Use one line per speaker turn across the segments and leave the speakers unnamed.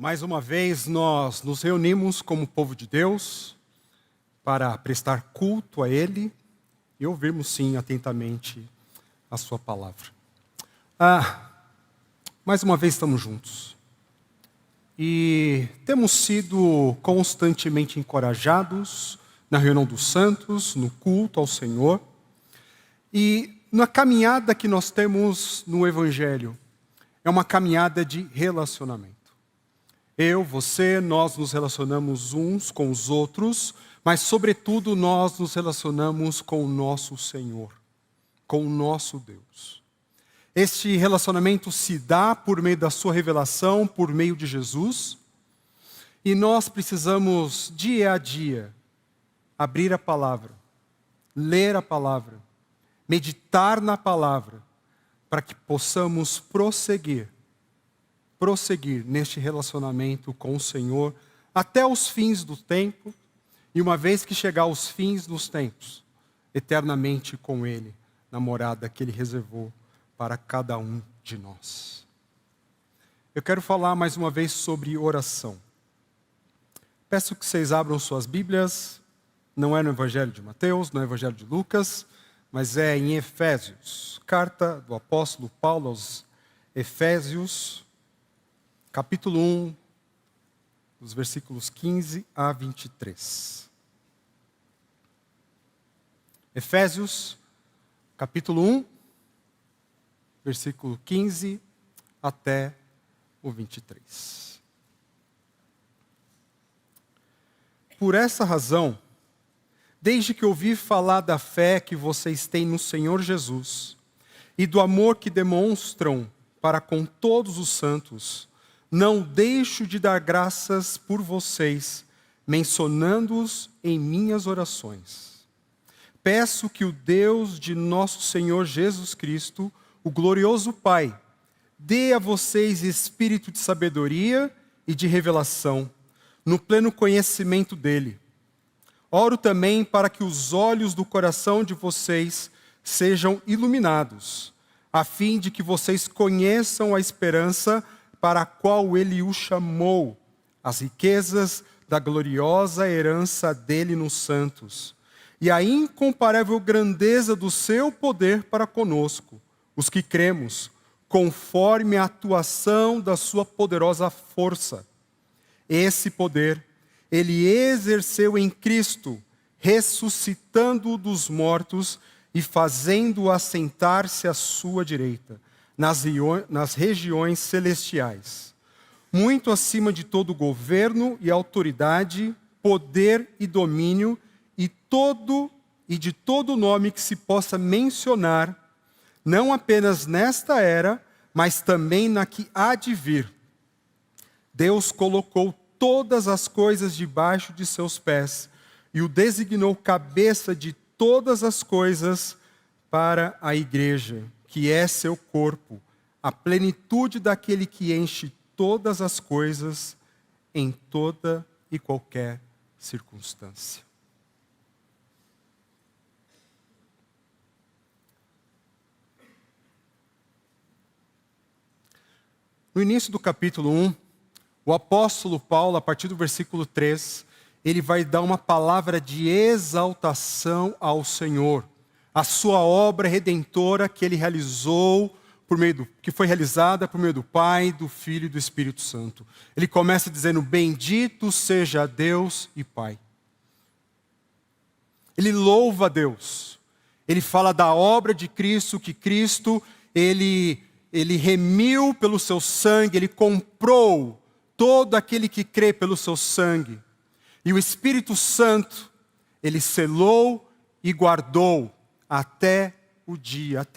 Mais uma vez nós nos reunimos como povo de Deus para prestar culto a Ele e ouvirmos sim atentamente a Sua palavra. Mais uma vez estamos juntos e temos sido constantemente encorajados na reunião dos santos, no culto ao Senhor e na caminhada que nós temos no Evangelho. É uma caminhada de relacionamento. Eu, você, nós nos relacionamos uns com os outros, mas sobretudo nós nos relacionamos com o nosso Senhor, com o nosso Deus. Este relacionamento se dá por meio da sua revelação, por meio de Jesus, e nós precisamos dia a dia abrir a palavra, ler a palavra, meditar na palavra, para que possamos prosseguir neste relacionamento com o Senhor até os fins do tempo, e uma vez que chegar aos fins dos tempos, eternamente com Ele, na morada que Ele reservou para cada um de nós. Eu quero falar mais uma vez sobre oração. Peço que vocês abram suas Bíblias, não é no Evangelho de Mateus, não é no Evangelho de Lucas, mas é em Efésios, carta do apóstolo Paulo aos Efésios, capítulo 1, dos versículos 15 a 23. Efésios, capítulo 1, versículo 15 até o 23. Por essa razão, desde que ouvi falar da fé que vocês têm no Senhor Jesus e do amor que demonstram para com todos os santos, não deixo de dar graças por vocês, mencionando-os em minhas orações. Peço que o Deus de nosso Senhor Jesus Cristo, o glorioso Pai, dê a vocês espírito de sabedoria e de revelação, no pleno conhecimento dele. Oro também para que os olhos do coração de vocês sejam iluminados, a fim de que vocês conheçam a esperança para a qual Ele o chamou, as riquezas da gloriosa herança dele nos santos, e a incomparável grandeza do seu poder para conosco, os que cremos, conforme a atuação da sua poderosa força. Esse poder Ele exerceu em Cristo, ressuscitando-o dos mortos e fazendo-o assentar-se à sua direita, nas regiões celestiais, muito acima de todo governo e autoridade, poder e domínio, e de todo nome que se possa mencionar, não apenas nesta era, mas também na que há de vir. Deus colocou todas as coisas debaixo de seus pés, e o designou cabeça de todas as coisas para a igreja, que é seu corpo, a plenitude daquele que enche todas as coisas em toda e qualquer circunstância. No início do capítulo 1, o apóstolo Paulo, a partir do versículo 3, ele vai dar uma palavra de exaltação ao Senhor, a sua obra redentora que ele realizou, que foi realizada por meio do Pai, do Filho e do Espírito Santo. Ele começa dizendo: bendito seja Deus e Pai. Ele louva a Deus. Ele fala da obra de Cristo, que Cristo, ele remiu pelo seu sangue, ele comprou todo aquele que crê pelo seu sangue. E o Espírito Santo, ele selou e guardou até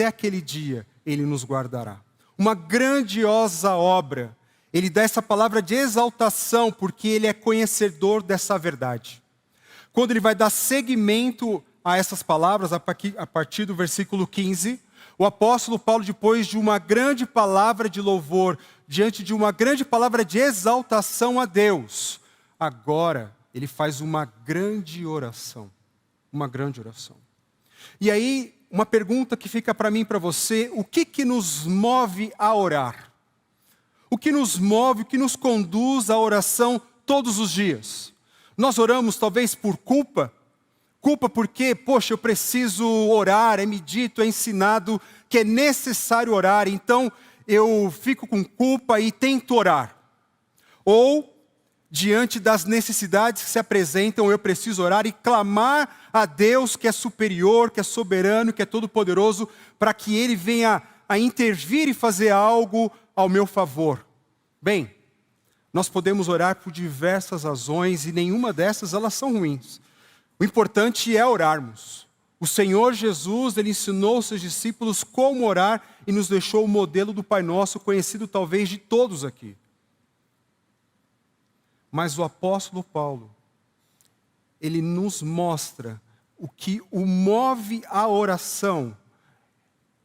aquele dia, ele nos guardará. Uma grandiosa obra. Ele dá essa palavra de exaltação, porque ele é conhecedor dessa verdade. Quando ele vai dar seguimento a essas palavras, a partir do versículo 15, o apóstolo Paulo, depois de uma grande palavra de louvor, diante de uma grande palavra de exaltação a Deus, agora ele faz uma grande oração. Uma grande oração. E aí, uma pergunta que fica para mim e para você: o que nos move a orar? O que nos move, o que nos conduz à oração todos os dias? Nós oramos talvez por culpa. Culpa porque, poxa, eu preciso orar, é me dito, é ensinado que é necessário orar, então eu fico com culpa e tento orar. Ou, diante das necessidades que se apresentam, eu preciso orar e clamar a Deus que é superior, que é soberano, que é todo-poderoso, para que Ele venha a intervir e fazer algo ao meu favor. Bem, nós podemos orar por diversas razões e nenhuma dessas elas são ruins. O importante é orarmos. O Senhor Jesus, Ele ensinou aos seus discípulos como orar e nos deixou o modelo do Pai Nosso, conhecido talvez de todos aqui. Mas o apóstolo Paulo, ele nos mostra o que o move à oração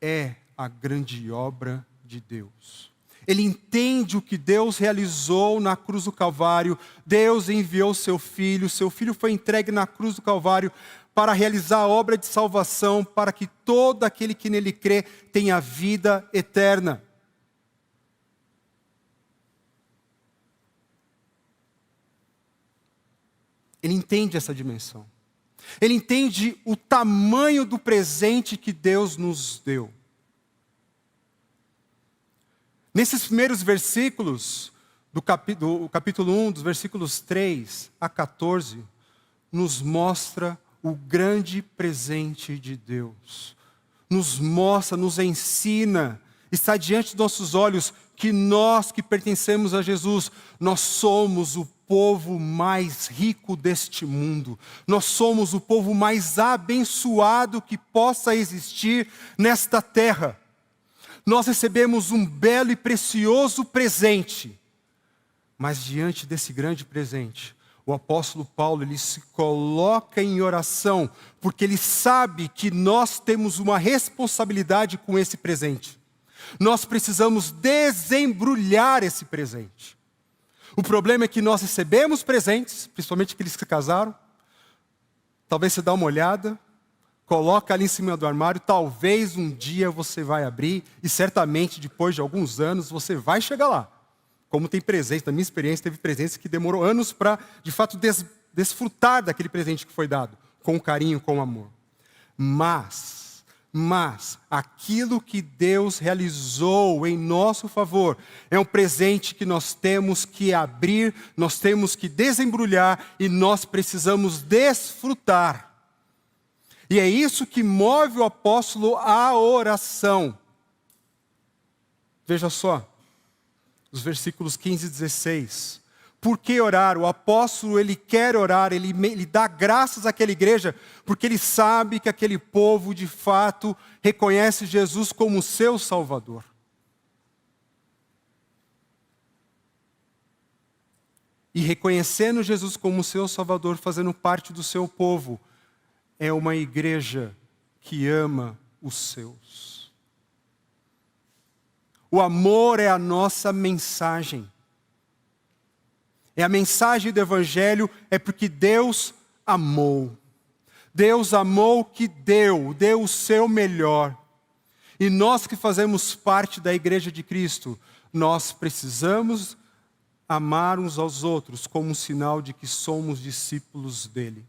é a grande obra de Deus. Ele entende o que Deus realizou na cruz do Calvário. Deus enviou seu filho foi entregue na cruz do Calvário para realizar a obra de salvação, para que todo aquele que nele crê tenha vida eterna. Ele entende essa dimensão. Ele entende o tamanho do presente que Deus nos deu. Nesses primeiros versículos do capítulo 1, dos versículos 3 a 14, nos mostra o grande presente de Deus. Nos mostra, nos ensina, está diante dos nossos olhos que nós que pertencemos a Jesus, nós somos o povo mais rico deste mundo. Nós somos o povo mais abençoado que possa existir nesta terra. Nós recebemos um belo e precioso presente. Mas diante desse grande presente, o apóstolo Paulo, ele se coloca em oração, porque ele sabe que nós temos uma responsabilidade com esse presente. Nós precisamos desembrulhar esse presente. O problema é que nós recebemos presentes, principalmente aqueles que se casaram. Talvez você dá uma olhada, coloca ali em cima do armário, talvez um dia você vai abrir, e certamente depois de alguns anos você vai chegar lá. Como tem presente, na minha experiência, teve presentes que demorou anos para, de fato, desfrutar daquele presente que foi dado, com carinho, com amor. Mas, aquilo que Deus realizou em nosso favor é um presente que nós temos que abrir, nós temos que desembrulhar e nós precisamos desfrutar. E é isso que move o apóstolo à oração. Veja só, os versículos 15 e 16. Por que orar? O apóstolo, ele quer orar, ele dá graças àquela igreja, porque ele sabe que aquele povo, de fato, reconhece Jesus como seu Salvador. E reconhecendo Jesus como seu Salvador, fazendo parte do seu povo, é uma igreja que ama os seus. O amor é a nossa mensagem. É a mensagem do Evangelho, é porque Deus amou. Deus amou que deu o seu melhor. E nós que fazemos parte da igreja de Cristo, nós precisamos amar uns aos outros como um sinal de que somos discípulos dele.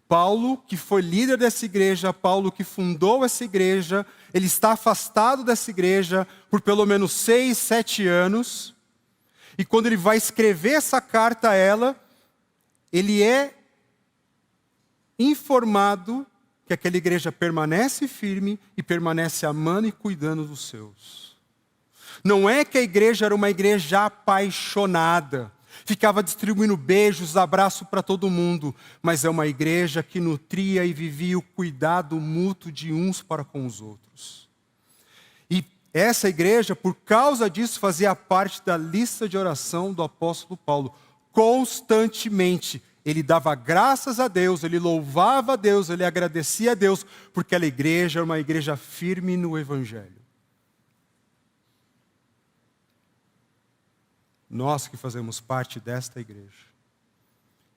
Paulo, que foi líder dessa igreja, Paulo que fundou essa igreja, ele está afastado dessa igreja por pelo menos 6, 7 anos. E quando ele vai escrever essa carta a ela, ele é informado que aquela igreja permanece firme e permanece amando e cuidando dos seus. Não é que a igreja era uma igreja apaixonada, ficava distribuindo beijos, abraços para todo mundo, mas é uma igreja que nutria e vivia o cuidado mútuo de uns para com os outros. E essa igreja, por causa disso, fazia parte da lista de oração do apóstolo Paulo. Constantemente, ele dava graças a Deus, ele louvava a Deus, ele agradecia a Deus, porque aquela igreja era uma igreja firme no Evangelho. Nós que fazemos parte desta igreja,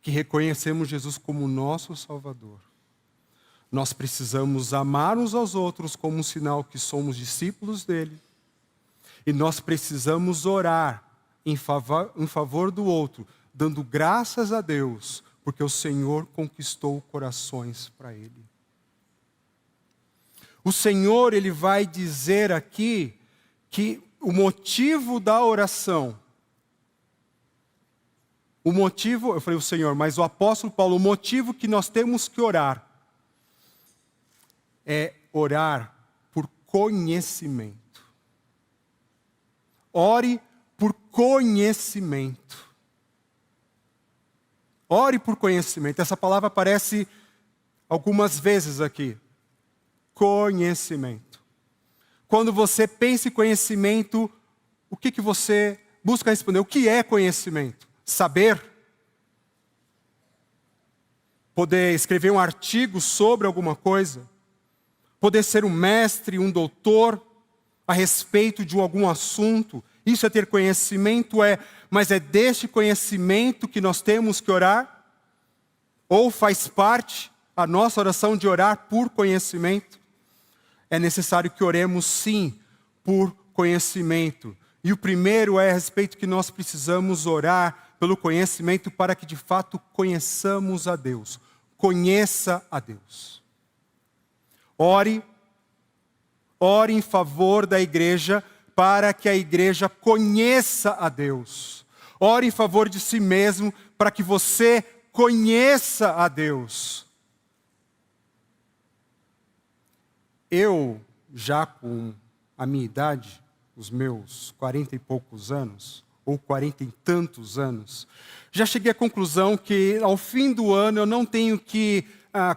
que reconhecemos Jesus como nosso Salvador, nós precisamos amar uns aos outros como um sinal que somos discípulos dele. E nós precisamos orar em favor do outro, dando graças a Deus, porque o Senhor conquistou corações para Ele. O Senhor, Ele vai dizer aqui que o motivo da oração, eu falei o Senhor, mas o apóstolo Paulo, o motivo que nós temos que orar é orar por conhecimento. Ore por conhecimento. Ore por conhecimento. Essa palavra aparece algumas vezes aqui. Conhecimento. Quando você pensa em conhecimento, o que você busca responder? O que é conhecimento? Saber? Poder escrever um artigo sobre alguma coisa? Poder ser um mestre, um doutor a respeito de algum assunto? Isso é ter conhecimento, mas é deste conhecimento que nós temos que orar? Ou faz parte a nossa oração de orar por conhecimento? É necessário que oremos sim por conhecimento. E o primeiro é a respeito que nós precisamos orar pelo conhecimento para que de fato conheçamos a Deus. Conheça a Deus. Ore em favor da igreja para que a igreja conheça a Deus. Ore em favor de si mesmo para que você conheça a Deus. Eu, já com a minha idade, os meus 40 e poucos anos, ou 40 e tantos anos, já cheguei à conclusão que ao fim do ano eu não tenho que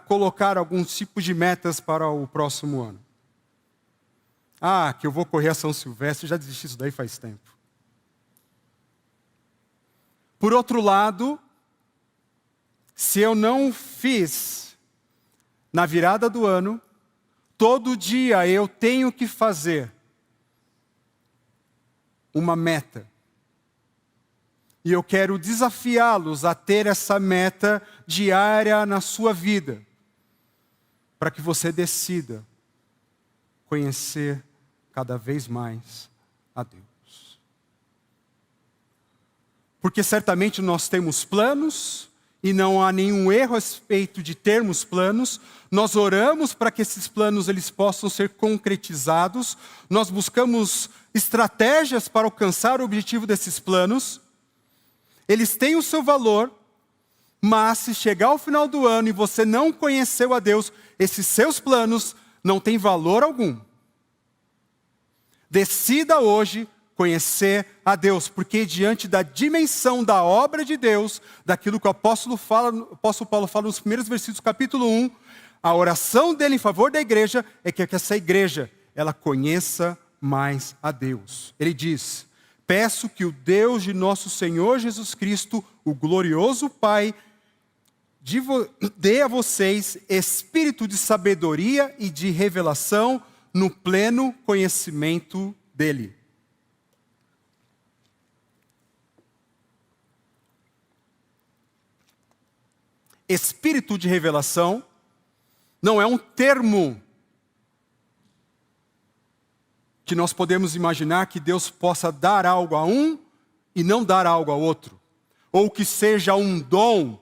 colocar alguns tipos de metas para o próximo ano. Que eu vou correr a São Silvestre, já desisti disso daí faz tempo. Por outro lado, se eu não fiz na virada do ano, todo dia eu tenho que fazer uma meta. E eu quero desafiá-los a ter essa meta diária na sua vida, para que você decida conhecer cada vez mais a Deus. Porque certamente nós temos planos, e não há nenhum erro a respeito de termos planos. Nós oramos para que esses planos eles possam ser concretizados. Nós buscamos estratégias para alcançar o objetivo desses planos. Eles têm o seu valor, mas se chegar ao final do ano e você não conheceu a Deus, esses seus planos não têm valor algum. Decida hoje conhecer a Deus, porque diante da dimensão da obra de Deus, daquilo que o apóstolo Paulo fala nos primeiros versículos do capítulo 1, a oração dele em favor da igreja é que essa igreja ela conheça mais a Deus. Ele diz: peço que o Deus de nosso Senhor Jesus Cristo, o glorioso Pai, dê a vocês espírito de sabedoria e de revelação no pleno conhecimento dele. Espírito de revelação não é um termo que nós podemos imaginar que Deus possa dar algo a um e não dar algo a outro. Ou que seja um dom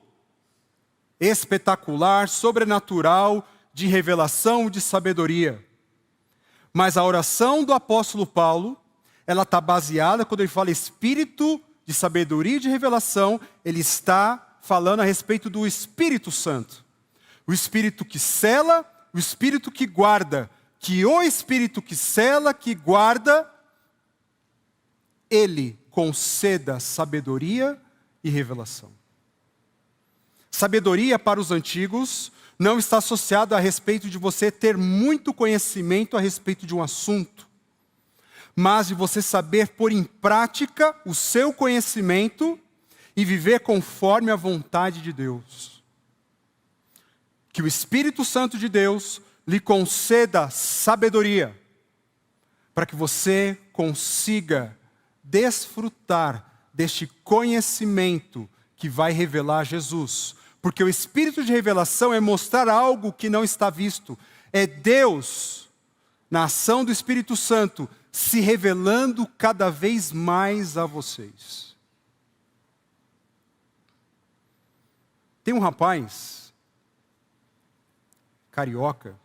espetacular, sobrenatural, de revelação, de sabedoria. Mas a oração do apóstolo Paulo, ela está baseada, quando ele fala espírito de sabedoria e de revelação, ele está falando a respeito do Espírito Santo. O Espírito que sela, o Espírito que guarda. Que o Espírito que sela, que guarda, ele conceda sabedoria e revelação. Sabedoria para os antigos não está associado a respeito de você ter muito conhecimento a respeito de um assunto, mas de você saber pôr em prática o seu conhecimento e viver conforme a vontade de Deus. Que o Espírito Santo de Deus lhe conceda sabedoria, para que você consiga desfrutar deste conhecimento que vai revelar Jesus. Porque o Espírito de revelação é mostrar algo que não está visto. É Deus na ação do Espírito Santo, se revelando cada vez mais a vocês. Tem um rapaz, carioca,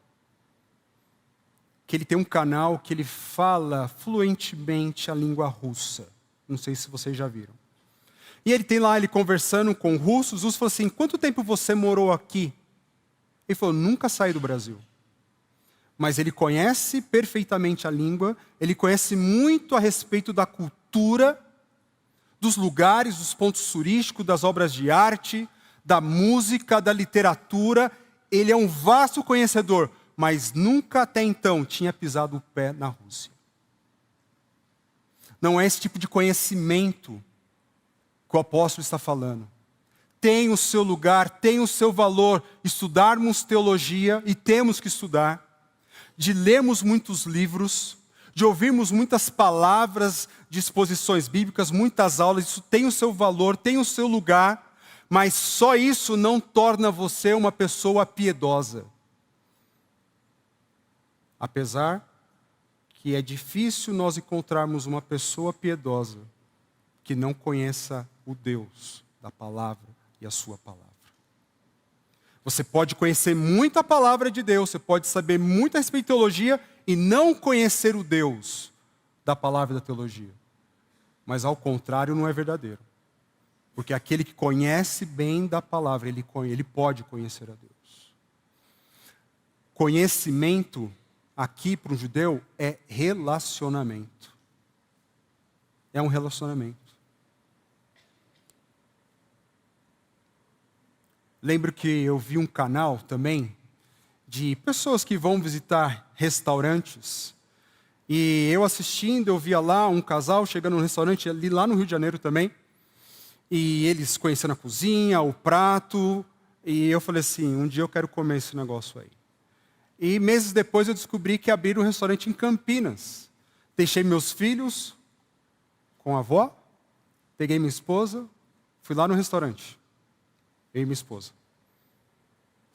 que ele tem um canal que ele fala fluentemente a língua russa. Não sei se vocês já viram. E ele tem lá, ele conversando com russos, os russos falam assim, quanto tempo você morou aqui? Ele falou, nunca saí do Brasil. Mas ele conhece perfeitamente a língua, ele conhece muito a respeito da cultura, dos lugares, dos pontos turísticos, das obras de arte, da música, da literatura. Ele é um vasto conhecedor, mas nunca até então tinha pisado o pé na Rússia. Não é esse tipo de conhecimento que o apóstolo está falando. Tem o seu lugar, tem o seu valor estudarmos teologia, e temos que estudar, de lermos muitos livros, de ouvirmos muitas palavras de exposições bíblicas, muitas aulas. Isso tem o seu valor, tem o seu lugar, mas só isso não torna você uma pessoa piedosa. Apesar que é difícil nós encontrarmos uma pessoa piedosa que não conheça o Deus da palavra e a sua palavra. Você pode conhecer muito a palavra de Deus, você pode saber muito a respeito de teologia e não conhecer o Deus da palavra e da teologia. Mas ao contrário, não é verdadeiro. Porque aquele que conhece bem da palavra, ele pode conhecer a Deus. Conhecimento, aqui para um judeu, é relacionamento. É um relacionamento. Lembro que eu vi um canal também de pessoas que vão visitar restaurantes. E eu assistindo, eu via lá um casal chegando num restaurante ali lá no Rio de Janeiro também. E eles conhecendo a cozinha, o prato. E eu falei assim, um dia eu quero comer esse negócio aí. E meses depois eu descobri que abriram um restaurante em Campinas. Deixei meus filhos com a avó, peguei minha esposa, fui lá no restaurante. Eu e minha esposa.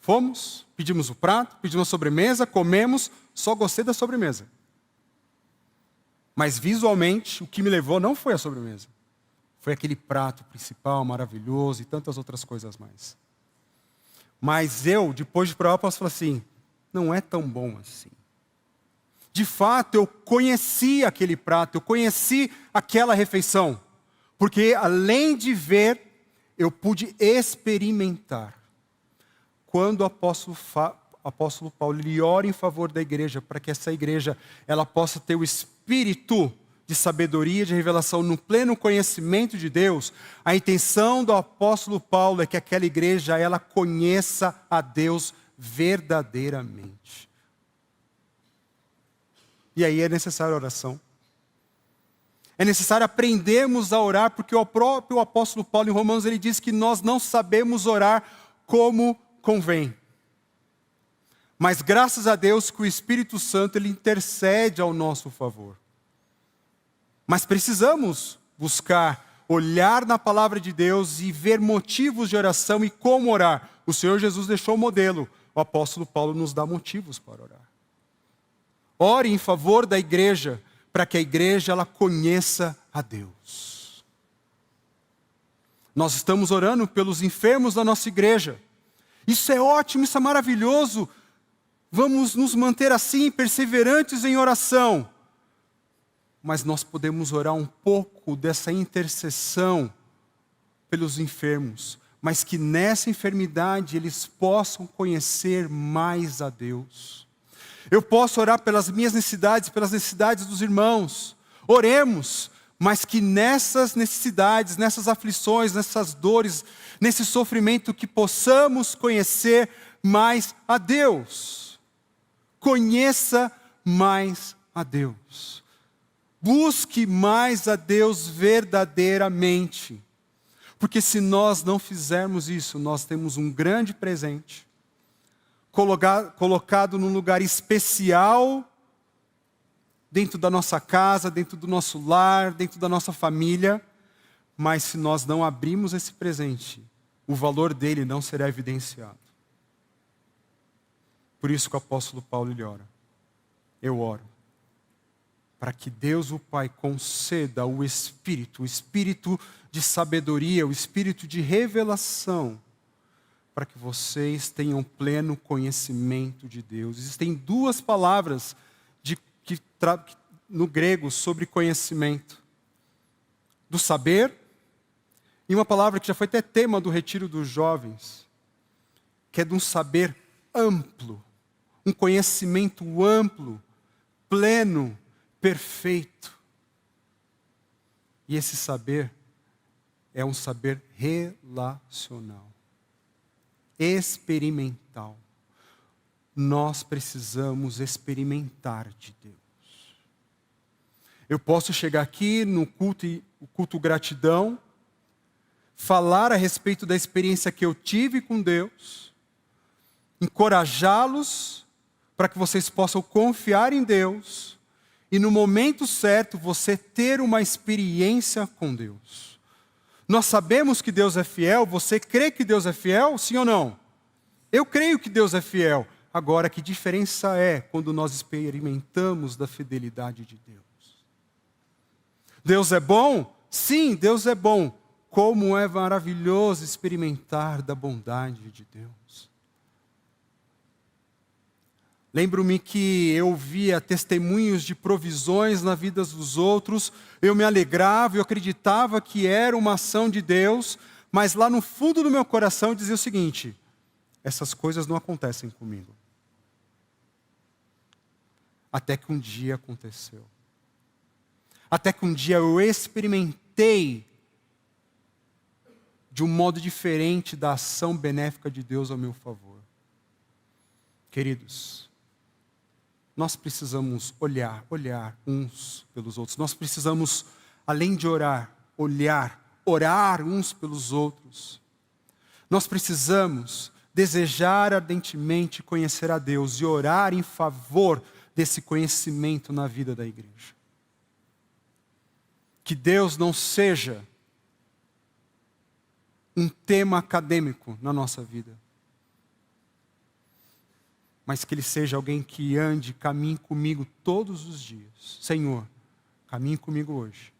Fomos, pedimos o prato, pedimos a sobremesa, comemos, só gostei da sobremesa. Mas visualmente, o que me levou não foi a sobremesa. Foi aquele prato principal, maravilhoso e tantas outras coisas mais. Mas eu, depois de provar, posso falar assim, não é tão bom assim. De fato, eu conheci aquele prato, eu conheci aquela refeição. Porque além de ver, eu pude experimentar. Quando o apóstolo Paulo ele ora em favor da igreja, para que essa igreja ela possa ter o espírito de sabedoria, de revelação no pleno conhecimento de Deus, a intenção do apóstolo Paulo é que aquela igreja ela conheça a Deus verdadeiramente. E aí é necessária oração. É necessário aprendermos a orar, porque o próprio apóstolo Paulo em Romanos ele diz que nós não sabemos orar como convém. Mas graças a Deus que o Espírito Santo ele intercede ao nosso favor. Mas precisamos buscar, olhar na palavra de Deus e ver motivos de oração e como orar. O Senhor Jesus deixou o modelo, o apóstolo Paulo nos dá motivos para orar. Ore em favor da igreja, para que a igreja ela conheça a Deus. Nós estamos orando pelos enfermos da nossa igreja. Isso é ótimo, isso é maravilhoso. Vamos nos manter assim, perseverantes em oração. Mas nós podemos orar um pouco dessa intercessão pelos enfermos, mas que nessa enfermidade eles possam conhecer mais a Deus. Eu posso orar pelas minhas necessidades, pelas necessidades dos irmãos. Oremos, mas que nessas necessidades, nessas aflições, nessas dores, nesse sofrimento, que possamos conhecer mais a Deus. Conheça mais a Deus. Busque mais a Deus verdadeiramente. Porque se nós não fizermos isso, nós temos um grande presente, colocado num lugar especial, dentro da nossa casa, dentro do nosso lar, dentro da nossa família, mas se nós não abrirmos esse presente, o valor dele não será evidenciado. Por isso que o apóstolo Paulo ele ora. eu oro para que Deus, o Pai, conceda o Espírito de sabedoria, o Espírito de revelação, para que vocês tenham pleno conhecimento de Deus. Existem duas palavras no grego sobre conhecimento: do saber, e uma palavra que já foi até tema do retiro dos jovens, que é de um saber amplo, um conhecimento amplo, pleno, perfeito. E esse saber é um saber relacional, experimental. Nós precisamos experimentar de Deus. Eu posso chegar aqui no culto gratidão, falar a respeito da experiência que eu tive com Deus, encorajá-los para que vocês possam confiar em Deus e no momento certo você ter uma experiência com Deus. Nós sabemos que Deus é fiel. Você crê que Deus é fiel? Sim ou não? Eu creio que Deus é fiel. Agora, que diferença é quando nós experimentamos da fidelidade de Deus? Deus é bom? Sim, Deus é bom. Como é maravilhoso experimentar da bondade de Deus. Lembro-me que eu via testemunhos de provisões na vida dos outros, eu me alegrava, eu acreditava que era uma ação de Deus, mas lá no fundo do meu coração dizia o seguinte: essas coisas não acontecem comigo. Até que um dia aconteceu. Até que um dia eu experimentei de um modo diferente da ação benéfica de Deus ao meu favor. Queridos, nós precisamos olhar uns pelos outros. Nós precisamos, além de orar uns pelos outros. Nós precisamos desejar ardentemente conhecer a Deus e orar em favor desse conhecimento na vida da igreja. Que Deus não seja um tema acadêmico na nossa vida, mas que Ele seja alguém que ande, caminhe comigo todos os dias. Senhor, caminhe comigo hoje,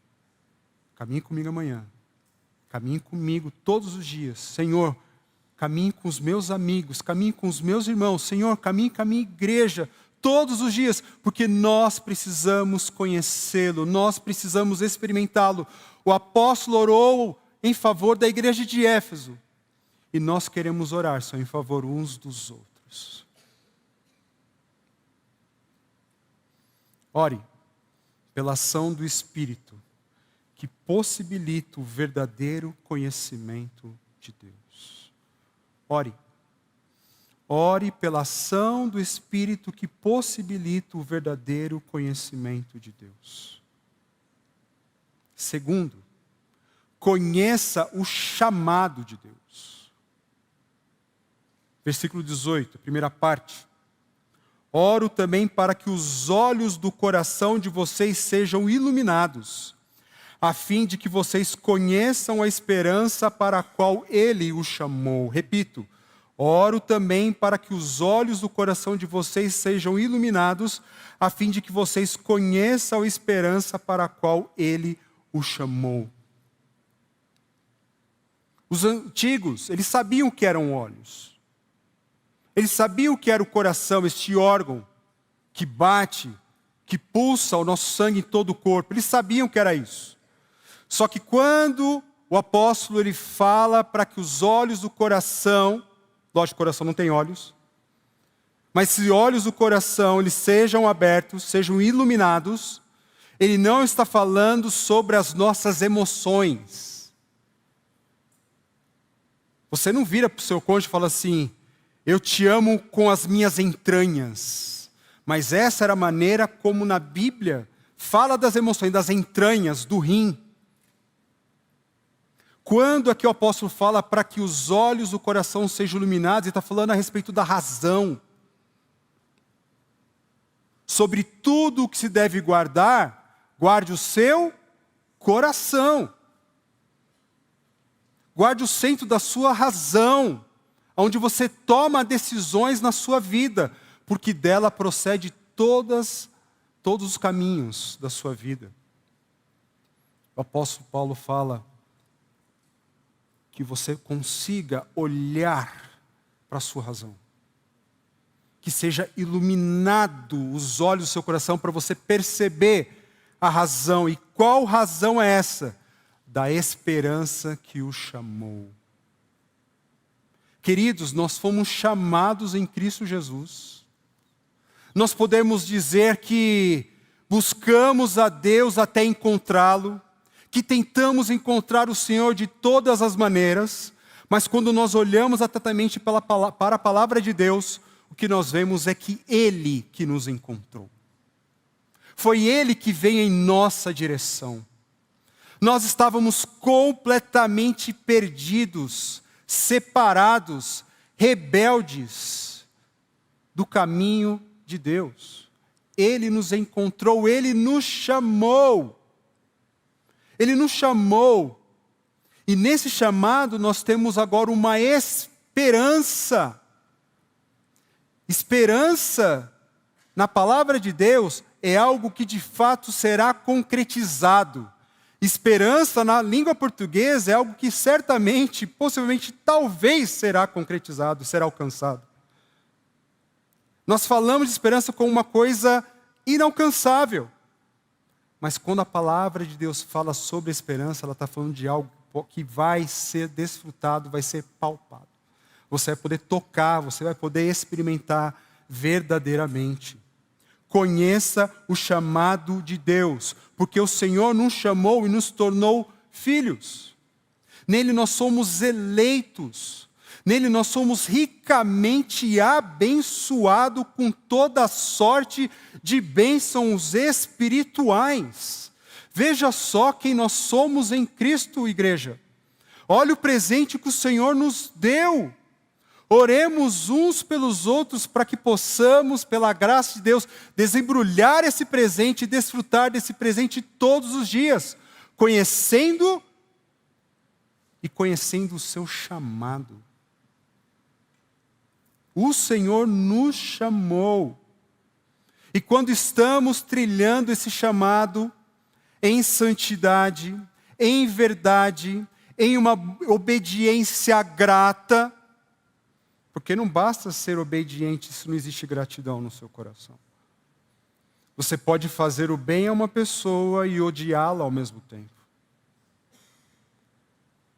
caminhe comigo amanhã, caminhe comigo todos os dias. Senhor, caminhe com os meus amigos, caminhe com os meus irmãos. Senhor, caminhe com a minha igreja todos os dias, porque nós precisamos conhecê-lo, nós precisamos experimentá-lo. O apóstolo orou em favor da igreja de Éfeso, e nós queremos orar só em favor uns dos outros. Ore pela ação do Espírito que possibilita o verdadeiro conhecimento de Deus. Ore pela ação do Espírito que possibilita o verdadeiro conhecimento de Deus. Segundo, conheça o chamado de Deus. Versículo 18, primeira parte. Oro também para que os olhos do coração de vocês sejam iluminados, a fim de que vocês conheçam a esperança para a qual Ele os chamou. Repito, oro também para que os olhos do coração de vocês sejam iluminados, a fim de que vocês conheçam a esperança para a qual Ele os chamou. Os antigos, eles sabiam o que eram olhos. Eles sabiam o que era o coração, este órgão que bate, que pulsa o nosso sangue em todo o corpo. Eles sabiam o que era isso. Só que quando o apóstolo ele fala para que os olhos do coração, lógico, o coração não tem olhos, mas se olhos do coração eles sejam abertos, sejam iluminados, ele não está falando sobre as nossas emoções. Você não vira para o seu cônjuge e fala assim: eu te amo com as minhas entranhas. Mas essa era a maneira como na Bíblia fala das emoções, das entranhas, do rim. Quando aqui o apóstolo fala para que os olhos do coração sejam iluminados, ele está falando a respeito da razão. Sobre tudo o que se deve guardar, guarde o seu coração. Guarde o centro da sua razão, onde você toma decisões na sua vida, porque dela procede todas todos os caminhos da sua vida. O apóstolo Paulo fala que você consiga olhar para a sua razão. Que seja iluminado os olhos do seu coração para você perceber a razão. E qual razão é essa? Da esperança que o chamou. Queridos, nós fomos chamados em Cristo Jesus. Nós podemos dizer que buscamos a Deus até encontrá-lo, que tentamos encontrar o Senhor de todas as maneiras, mas quando nós olhamos atentamente para a palavra de Deus, o que nós vemos é que Ele que nos encontrou. Foi Ele que veio em nossa direção. Nós estávamos completamente perdidos, separados, rebeldes do caminho de Deus. Ele nos encontrou, Ele nos chamou. Ele nos chamou. E nesse chamado nós temos agora uma esperança. Esperança na palavra de Deus é algo que de fato será concretizado. Esperança na língua portuguesa é algo que certamente, possivelmente, talvez será concretizado, será alcançado. Nós falamos de esperança como uma coisa inalcançável. Mas quando a palavra de Deus fala sobre esperança, ela está falando de algo que vai ser desfrutado, vai ser palpado. Você vai poder tocar, você vai poder experimentar verdadeiramente. Conheça o chamado de Deus, porque o Senhor nos chamou e nos tornou filhos. Nele nós somos eleitos. Nele nós somos ricamente abençoados com toda sorte de bênçãos espirituais. Veja só quem nós somos em Cristo, igreja. Olha o presente que o Senhor nos deu. Oremos uns pelos outros para que possamos, pela graça de Deus, desembrulhar esse presente e desfrutar desse presente todos os dias, conhecendo o seu chamado. O Senhor nos chamou. E quando estamos trilhando esse chamado em santidade, em verdade, em uma obediência grata, porque não basta ser obediente se não existe gratidão no seu coração. Você pode fazer o bem a uma pessoa e odiá-la ao mesmo tempo.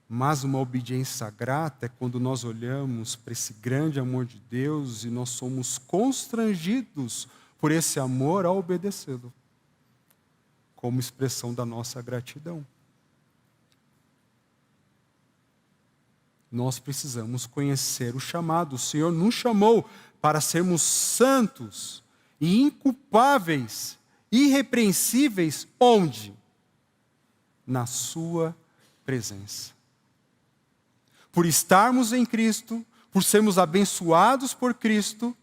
Mas uma obediência grata é quando nós olhamos para esse grande amor de Deus e nós somos constrangidos por esse amor a obedecê-lo, como expressão da nossa gratidão. Nós precisamos conhecer o chamado. O Senhor nos chamou para sermos santos e inculpáveis, irrepreensíveis, onde? Na sua presença. Por estarmos em Cristo, por sermos abençoados por Cristo,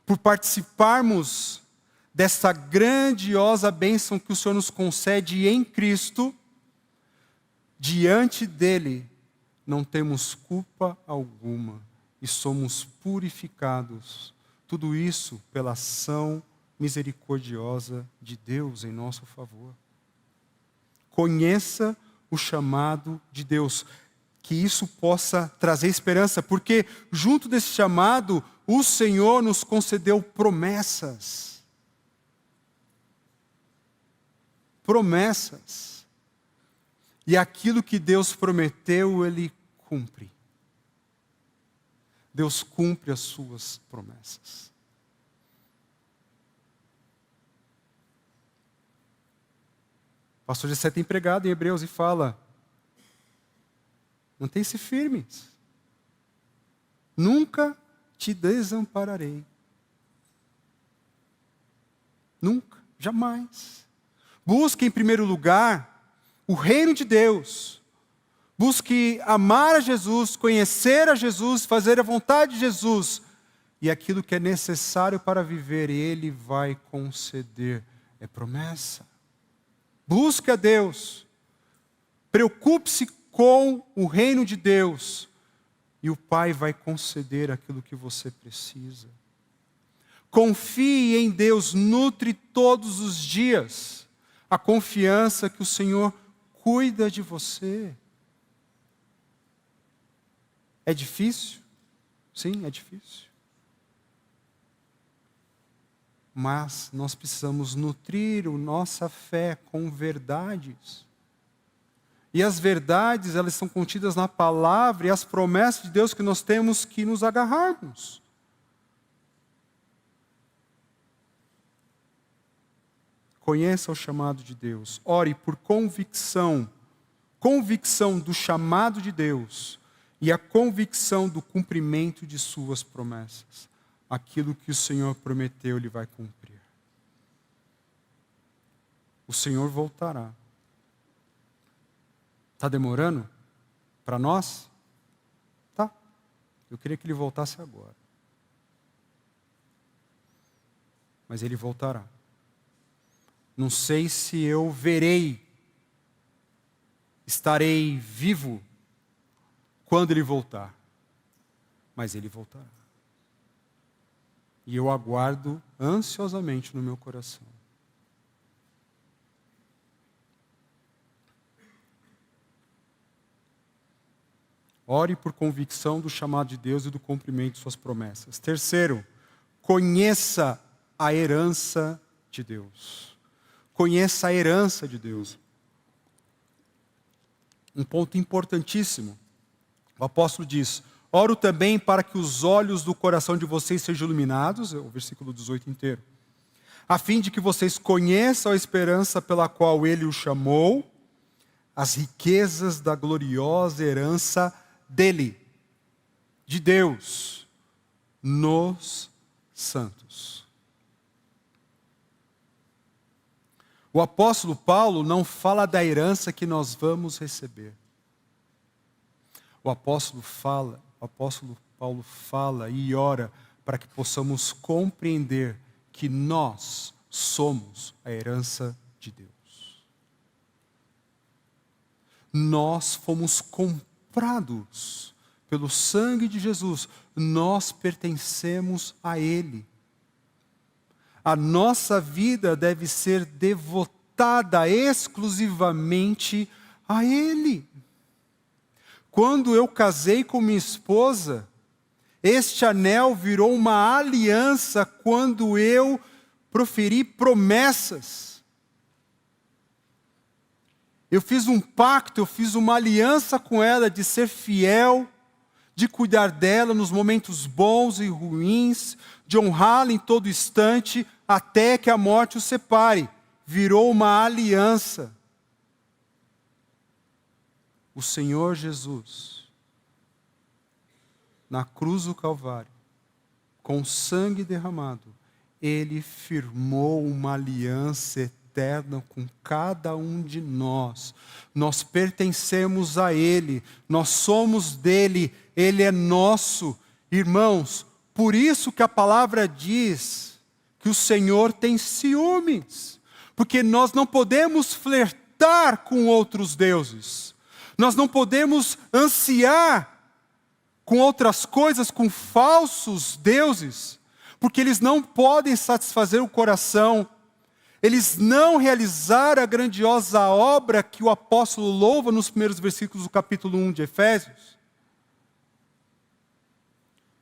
por participarmos dessa grandiosa bênção que o Senhor nos concede em Cristo, diante dele, não temos culpa alguma e somos purificados. Tudo isso pela ação misericordiosa de Deus em nosso favor. Conheça o chamado de Deus, que isso possa trazer esperança, porque junto desse chamado, o Senhor nos concedeu promessas. Promessas. E aquilo que Deus prometeu, Ele cumpre. Deus cumpre as suas promessas. O pastor Gessé tem pregado em Hebreus e fala: mantenha-se firmes. Nunca te desampararei. Nunca, jamais. Busque em primeiro lugar o reino de Deus. Busque amar a Jesus, conhecer a Jesus, fazer a vontade de Jesus. E aquilo que é necessário para viver, Ele vai conceder. É promessa. Busque a Deus. Preocupe-se com o reino de Deus. E o Pai vai conceder aquilo que você precisa. Confie em Deus, nutre todos os dias a confiança que o Senhor cuida de você. É difícil? Sim, é difícil. Mas nós precisamos nutrir a nossa fé com verdades. E as verdades, elas são contidas na palavra e as promessas de Deus que nós temos que nos agarrarmos. Conheça o chamado de Deus. Ore por convicção. Convicção do chamado de Deus e a convicção do cumprimento de suas promessas. Aquilo que o Senhor prometeu, Ele vai cumprir. O Senhor voltará. Está demorando para nós? Tá. Eu queria que Ele voltasse agora. Mas Ele voltará. Não sei se eu verei, estarei vivo quando Ele voltar. Mas Ele voltará. E eu aguardo ansiosamente no meu coração. Ore por convicção do chamado de Deus e do cumprimento de suas promessas. Terceiro, conheça a herança de Deus. Conheça a herança de Deus. Um ponto importantíssimo. O apóstolo diz: oro também para que os olhos do coração de vocês sejam iluminados, é o versículo 18 inteiro, a fim de que vocês conheçam a esperança pela qual Ele o chamou, as riquezas da gloriosa herança dele, de Deus, nos santos. O apóstolo Paulo não fala da herança que nós vamos receber. O apóstolo Paulo fala e ora para que possamos compreender que nós somos a herança de Deus. Nós fomos comprados pelo sangue de Jesus. Nós pertencemos a Ele. A nossa vida deve ser devotada exclusivamente a Ele. Quando eu casei com minha esposa, este anel virou uma aliança quando eu proferi promessas. Eu fiz um pacto, eu fiz uma aliança com ela de ser fiel, de cuidar dela nos momentos bons e ruins, de honrá-la em todo instante, até que a morte os separe. Virou uma aliança. O Senhor Jesus, na cruz do Calvário, com sangue derramado, Ele firmou uma aliança eterna com cada um de nós. Nós pertencemos a Ele, nós somos dele, Ele é nosso. Irmãos, por isso que a palavra diz que o Senhor tem ciúmes, porque nós não podemos flertar com outros deuses. Nós não podemos ansiar com outras coisas, com falsos deuses, porque eles não podem satisfazer o coração. Eles não realizaram a grandiosa obra que o apóstolo louva nos primeiros versículos do capítulo 1 de Efésios.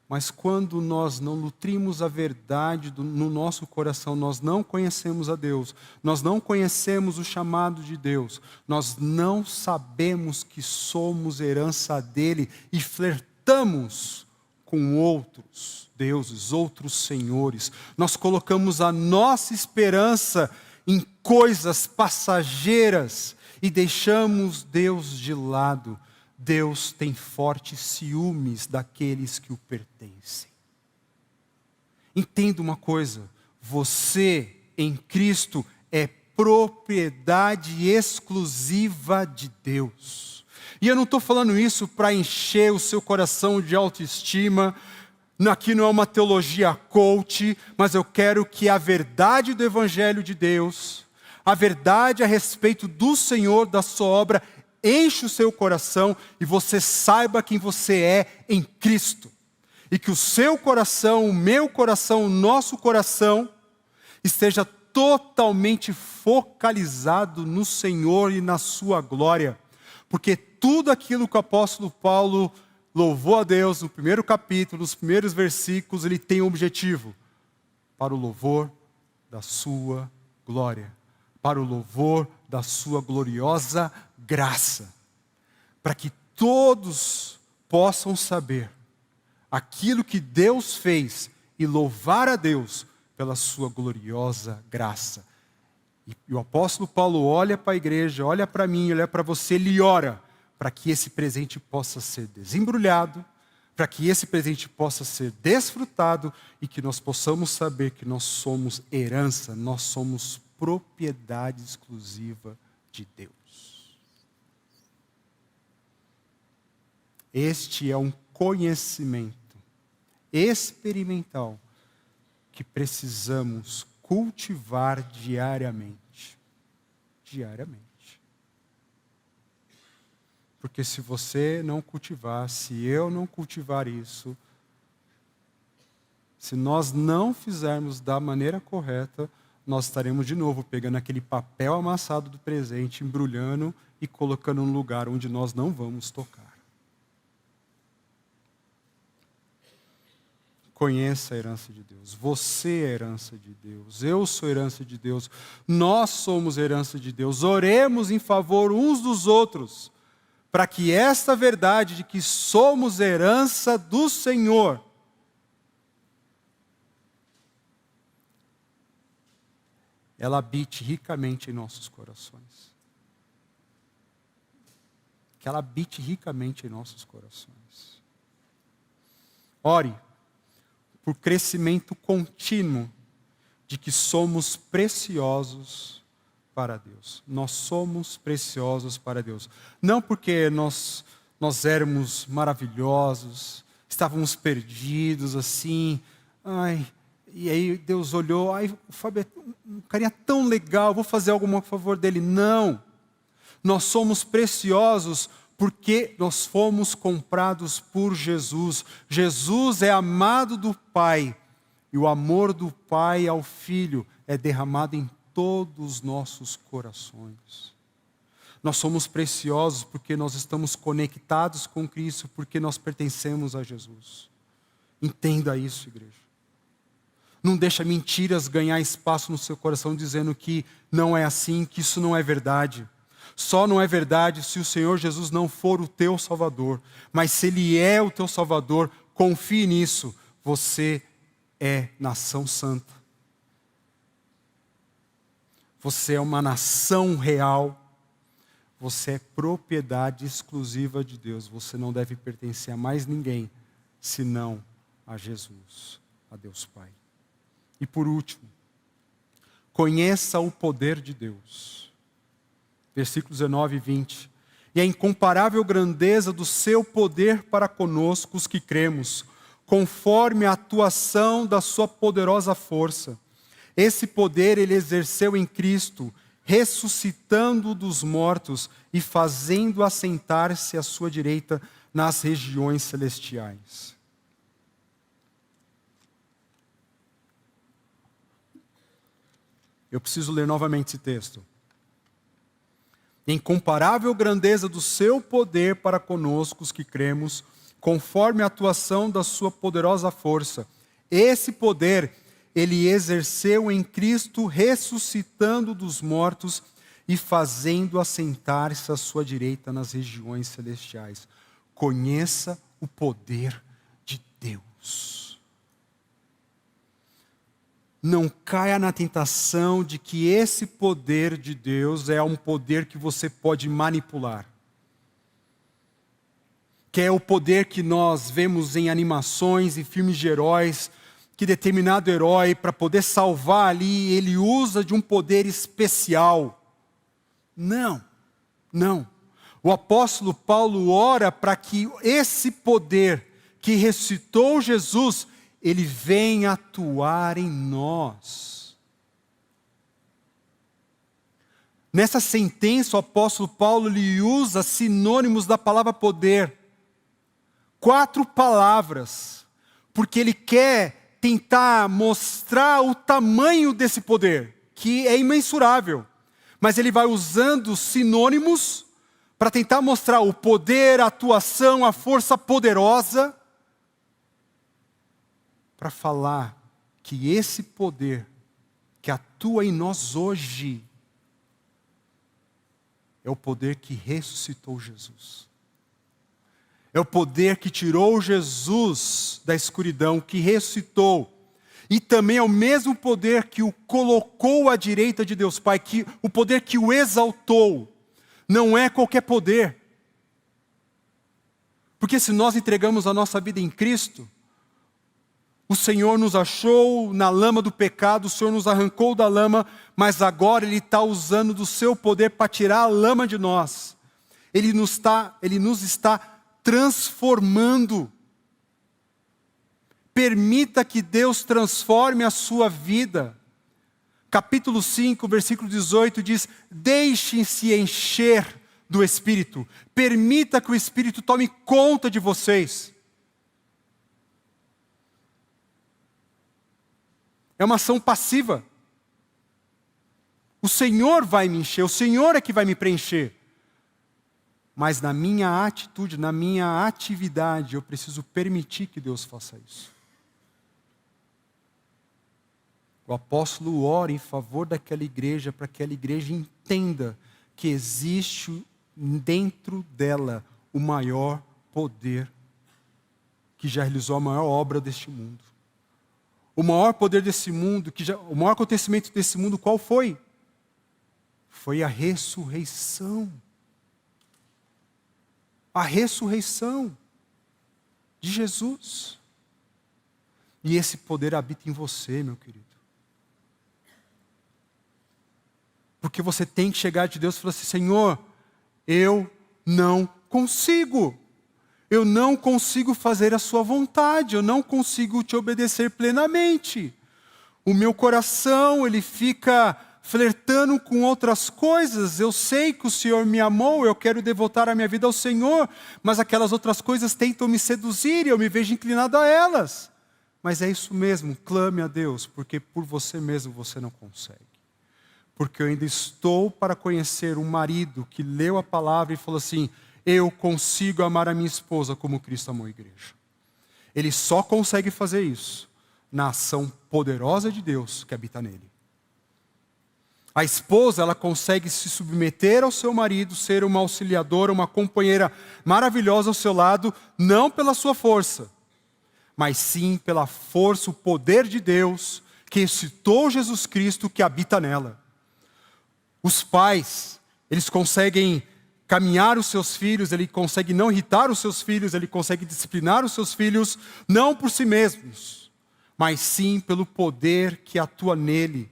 Mas quando nós não nutrimos a verdade no nosso coração, nós não conhecemos a Deus, nós não conhecemos o chamado de Deus, nós não sabemos que somos herança dele e flertamos com outros deuses, outros senhores. Nós colocamos a nossa esperança em coisas passageiras e deixamos Deus de lado. Deus tem fortes ciúmes daqueles que o pertencem. Entenda uma coisa, você em Cristo é propriedade exclusiva de Deus. E eu não estou falando isso para encher o seu coração de autoestima. Aqui não é uma teologia coach, mas eu quero que a verdade do Evangelho de Deus, a verdade a respeito do Senhor, da sua obra, enche o seu coração e você saiba quem você é em Cristo. E que o seu coração, o meu coração, o nosso coração esteja totalmente focalizado no Senhor e na sua glória. Porque tudo aquilo que o apóstolo Paulo louvou a Deus no primeiro capítulo, nos primeiros versículos, ele tem um objetivo: para o louvor da sua glória, para o louvor da sua gloriosa graça, para que todos possam saber aquilo que Deus fez e louvar a Deus pela sua gloriosa graça. E o apóstolo Paulo olha para a igreja, olha para mim, olha para você, ele ora para que esse presente possa ser desembrulhado, para que esse presente possa ser desfrutado e que nós possamos saber que nós somos herança, nós somos propriedade exclusiva de Deus. Este é um conhecimento experimental que precisamos cultivar diariamente. Diariamente. Porque se você não cultivar, se eu não cultivar isso, se nós não fizermos da maneira correta, nós estaremos de novo pegando aquele papel amassado do presente, embrulhando e colocando num lugar onde nós não vamos tocar. Conheça a herança de Deus. Você é herança de Deus. Eu sou herança de Deus. Nós somos herança de Deus. Oremos em favor uns dos outros, para que esta verdade de que somos herança do Senhor ela habite ricamente em nossos corações. Que ela habite ricamente em nossos corações. Ore por crescimento contínuo de que somos preciosos para Deus. Nós somos preciosos para Deus. Não porque nós éramos maravilhosos, estávamos perdidos assim, e aí Deus olhou, o Fábio é um carinha tão legal, vou fazer algo a favor dele. Não. Nós somos preciosos porque nós fomos comprados por Jesus. Jesus é amado do Pai. E o amor do Pai ao Filho é derramado em todos os nossos corações. Nós somos preciosos porque nós estamos conectados com Cristo, porque nós pertencemos a Jesus. Entenda isso, igreja. Não deixa mentiras ganhar espaço no seu coração dizendo que não é assim, que isso não é verdade. Só não é verdade se o Senhor Jesus não for o teu Salvador. Mas se Ele é o teu Salvador, confie nisso. Você é nação santa. Você é uma nação real. Você é propriedade exclusiva de Deus. Você não deve pertencer a mais ninguém, senão a Jesus, a Deus Pai. E por último, conheça o poder de Deus. Versículos 19 e 20. E a incomparável grandeza do seu poder para conosco, os que cremos, conforme a atuação da sua poderosa força. Esse poder ele exerceu em Cristo, ressuscitando dos mortos e fazendo assentar-se à sua direita nas regiões celestiais. Eu preciso ler novamente esse texto. Incomparável grandeza do seu poder para conosco, os que cremos, conforme a atuação da sua poderosa força. Esse poder ele exerceu em Cristo, ressuscitando dos mortos e fazendo assentar-se à sua direita nas regiões celestiais. Conheça o poder de Deus. Não caia na tentação de que esse poder de Deus é um poder que você pode manipular. Que é o poder que nós vemos em animações e filmes de heróis, que determinado herói, para poder salvar ali, ele usa de um poder especial. Não, não. O apóstolo Paulo ora para que esse poder que ressuscitou Jesus, ele vem atuar em nós. Nessa sentença, o apóstolo Paulo lhe usa sinônimos da palavra poder. 4 palavras. porque ele quer tentar mostrar o tamanho desse poder, que é imensurável. Mas ele vai usando sinônimos para tentar mostrar o poder, a atuação, a força poderosa, para falar que esse poder que atua em nós hoje é o poder que ressuscitou Jesus. É o poder que tirou Jesus da escuridão, que ressuscitou. E também é o mesmo poder que o colocou à direita de Deus Pai, o poder que o exaltou. Não é qualquer poder. Porque se nós entregamos a nossa vida em Cristo, o Senhor nos achou na lama do pecado, o Senhor nos arrancou da lama, mas agora Ele está usando do seu poder para tirar a lama de nós. Ele nos está transformando. Permita que Deus transforme a sua vida. Capítulo 5, versículo 18 diz: deixem-se encher do Espírito. Permita que o Espírito tome conta de vocês. É uma ação passiva. O Senhor vai me encher, o Senhor é que vai me preencher. Mas na minha atitude, na minha atividade, eu preciso permitir que Deus faça isso. O apóstolo ora em favor daquela igreja, para que aquela igreja entenda que existe dentro dela o maior poder que já realizou a maior obra deste mundo. O maior poder desse mundo, o maior acontecimento desse mundo, qual foi? Foi a ressurreição. A ressurreição de Jesus. E esse poder habita em você, meu querido. Porque você tem que chegar de Deus e falar assim: Senhor, eu não consigo. Eu não consigo fazer a sua vontade. Eu não consigo te obedecer plenamente. O meu coração, ele fica flertando com outras coisas. Eu sei que o Senhor me amou, eu quero devotar a minha vida ao Senhor, mas aquelas outras coisas tentam me seduzir e eu me vejo inclinado a elas. Mas é isso mesmo, clame a Deus, porque por você mesmo você não consegue. Porque eu ainda estou para conhecer um marido que leu a palavra e falou assim: eu consigo amar a minha esposa como Cristo amou a igreja. Ele só consegue fazer isso na ação poderosa de Deus que habita nele. A esposa, ela consegue se submeter ao seu marido, ser uma auxiliadora, uma companheira maravilhosa ao seu lado, não pela sua força, mas sim pela força, o poder de Deus que ressuscitou Jesus Cristo que habita nela. Os pais, eles conseguem caminhar os seus filhos, ele consegue não irritar os seus filhos, ele consegue disciplinar os seus filhos, não por si mesmos, mas sim pelo poder que atua nele,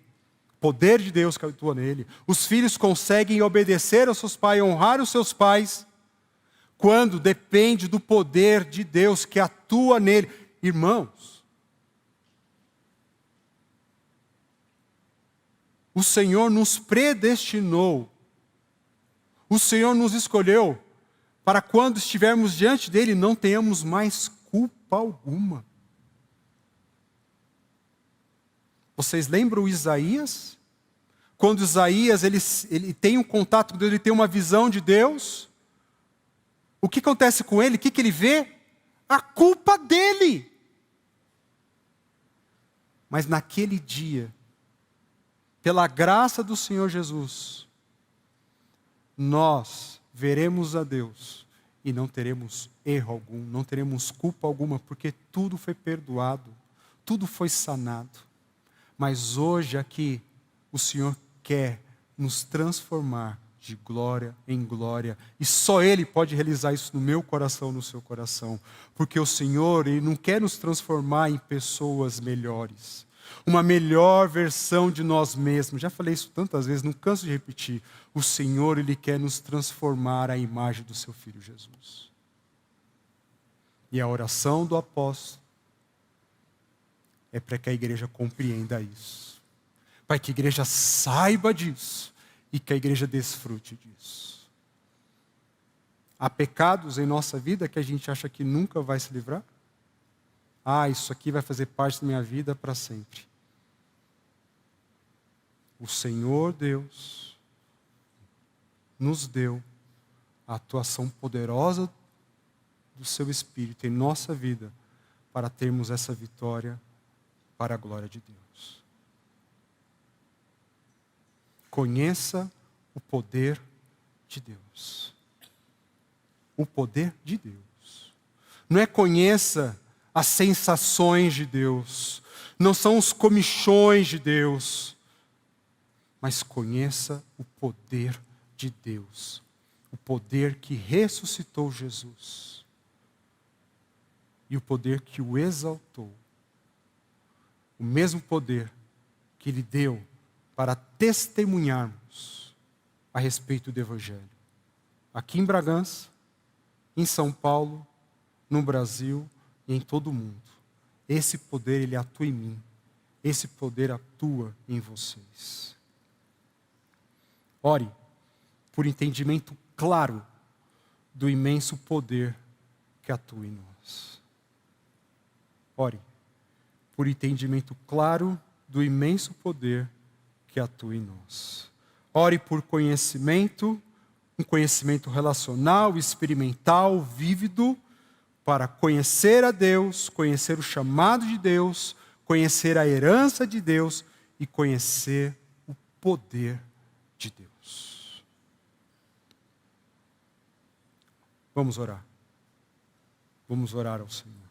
poder de Deus que atua nele. Os filhos conseguem obedecer aos seus pais, honrar os seus pais, quando depende do poder de Deus que atua nele. Irmãos, o Senhor nos predestinou, o Senhor nos escolheu para quando estivermos diante dele não tenhamos mais culpa alguma. Vocês lembram Isaías? Quando Isaías ele tem um contato com Deus, ele tem uma visão de Deus, o que acontece com ele? O que ele vê? A culpa dele. Mas naquele dia, pela graça do Senhor Jesus, nós veremos a Deus e não teremos erro algum, não teremos culpa alguma, porque tudo foi perdoado, tudo foi sanado. Mas hoje aqui, o Senhor quer nos transformar de glória em glória, e só Ele pode realizar isso no meu coração, no seu coração, porque o Senhor, Ele não quer nos transformar em pessoas melhores, uma melhor versão de nós mesmos. Já falei isso tantas vezes, não canso de repetir. O Senhor, Ele quer nos transformar à imagem do seu Filho Jesus. E a oração do apóstolo é para que a igreja compreenda isso, para que a igreja saiba disso e que a igreja desfrute disso. Há pecados em nossa vida que a gente acha que nunca vai se livrar? Isso aqui vai fazer parte da minha vida para sempre. O Senhor Deus nos deu a atuação poderosa do seu Espírito em nossa vida para termos essa vitória para a glória de Deus. Conheça o poder de Deus. O poder de Deus. Não é conheça as sensações de Deus. Não são os comichões de Deus. Mas conheça o poder de Deus. O poder que ressuscitou Jesus. E o poder que o exaltou. O mesmo poder que Ele deu para testemunharmos a respeito do Evangelho. Aqui em Bragança, em São Paulo, no Brasil e em todo o mundo. Esse poder, ele atua em mim. Esse poder atua em vocês. Ore por entendimento claro do imenso poder que atua em nós. Ore por entendimento claro do imenso poder que atua em nós. Ore por conhecimento, um conhecimento relacional, experimental, vívido, para conhecer a Deus, conhecer o chamado de Deus, conhecer a herança de Deus e conhecer o poder de Deus. Vamos orar. Vamos orar ao Senhor.